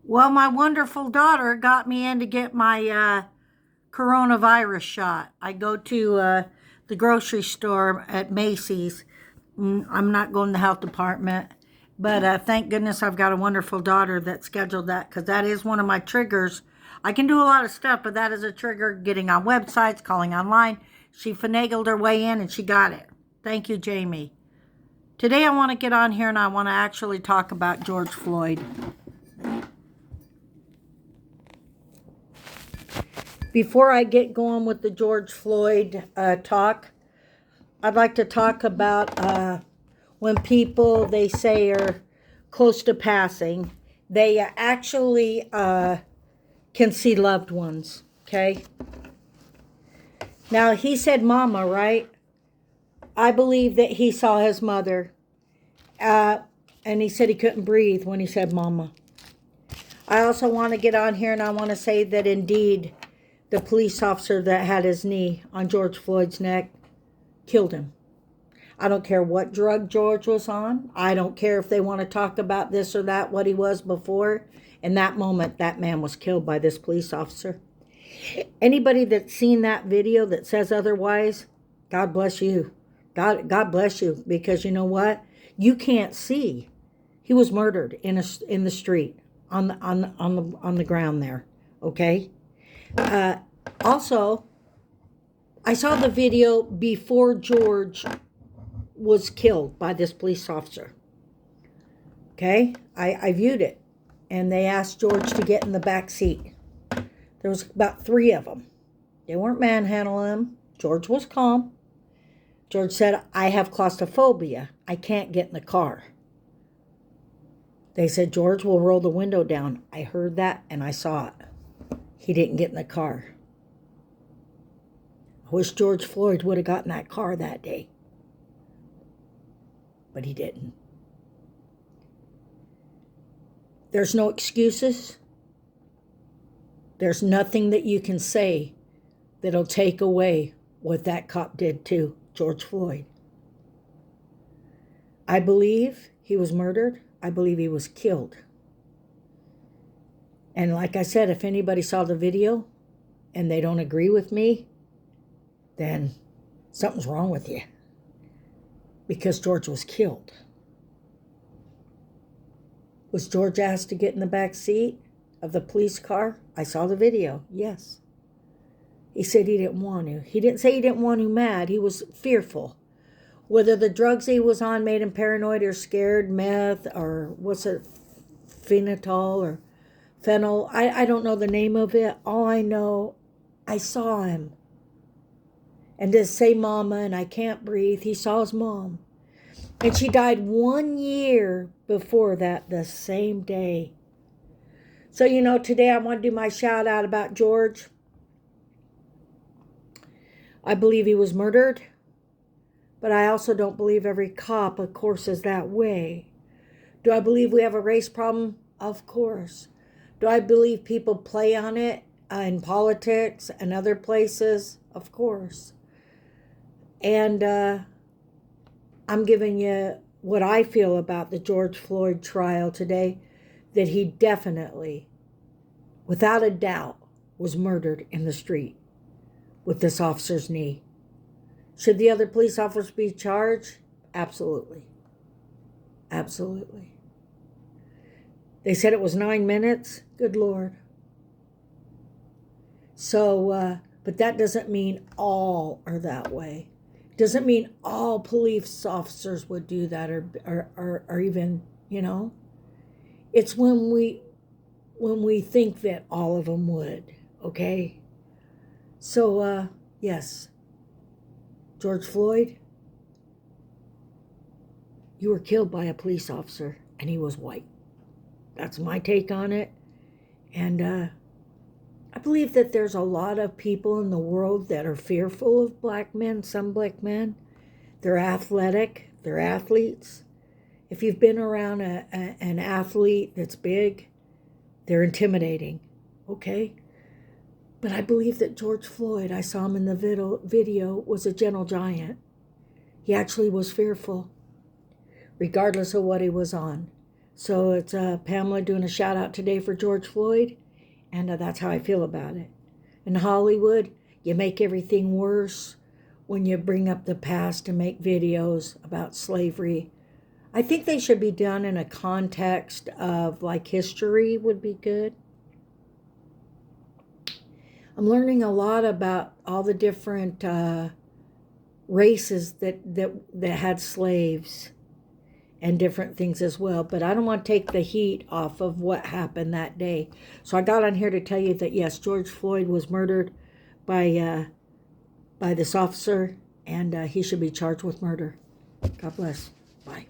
Well, my wonderful daughter got me in to get my coronavirus shot. I go to the grocery store at Macy's. I'm not going to the health department, but thank goodness I've got a wonderful daughter that scheduled that because that is one of my triggers. I can do a lot of stuff, but that is a trigger getting on websites, calling online. She finagled her way in and she got it. Thank you, Jamie. Today I want to get on here and I want to actually talk about George Floyd. Before I get going with the George Floyd talk, I'd like to talk about when people they say are close to passing, they actually can see loved ones. Okay. Now he said mama, right? I believe that he saw his mother, and he said he couldn't breathe when he said mama. I also want to get on here and I want to say that indeed the police officer that had his knee on George Floyd's neck killed him. I don't care what drug George was on. I don't care if they want to talk about this or that, what he was before. In that moment, that man was killed by this police officer. Anybody that's seen that video that says otherwise, God bless you. God bless you, because you know what? You can't see. He was murdered in the street on the ground there. Okay. Also, I saw the video before George was killed by this police officer. Okay, I viewed it, and they asked George to get in the back seat. There was about 3 of them. They weren't manhandling him. George was calm. George said, I have claustrophobia. I can't get in the car. They said, George, will roll the window down. I heard that and I saw it. He didn't get in the car. I wish George Floyd would have gotten that car that day. But he didn't. There's no excuses. There's nothing that you can say that'll take away what that cop did to George Floyd. I believe he was murdered. I believe he was killed. And like I said, if anybody saw the video and they don't agree with me, then something's wrong with you. Because George was killed. Was George asked to get in the back seat of the police car? I saw the video, yes. He said he didn't want to. He didn't say he didn't want to mad. He was fearful. Whether the drugs he was on made him paranoid or scared, meth, or what's it, phenol or fennel. I don't know the name of it. All I know, I saw him. And to say mama and I can't breathe, he saw his mom. And she died 1 year before that, the same day. So, today I want to do my shout out about George. I believe he was murdered. But I also don't believe every cop, of course, is that way. Do I believe we have a race problem? Of course. Do I believe people play on it in politics and other places? Of course. And I'm giving you what I feel about the George Floyd trial today, that he definitely, without a doubt, was murdered in the street with this officer's knee. Should the other police officers be charged? Absolutely. Absolutely. They said it was 9 minutes. Good Lord. So, but that doesn't mean all are that way. Doesn't mean all police officers would do that or even, It's when we think that all of them would, okay? So, yes. George Floyd, you were killed by a police officer, and he was white. That's my take on it. And I believe that there's a lot of people in the world that are fearful of black men, some black men. They're athletic, they're athletes. If you've been around an athlete that's big, they're intimidating, okay? But I believe that George Floyd, I saw him in the video, was a gentle giant. He actually was fearful, regardless of what he was on. So it's Pamela doing a shout out today for George Floyd, and that's how I feel about it. In Hollywood, you make everything worse when you bring up the past and make videos about slavery. I think they should be done in a context of like history would be good. I'm learning a lot about all the different races that had slaves and different things as well. But I don't want to take the heat off of what happened that day. So I got on here to tell you that, yes, George Floyd was murdered by this officer, and he should be charged with murder. God bless. Bye.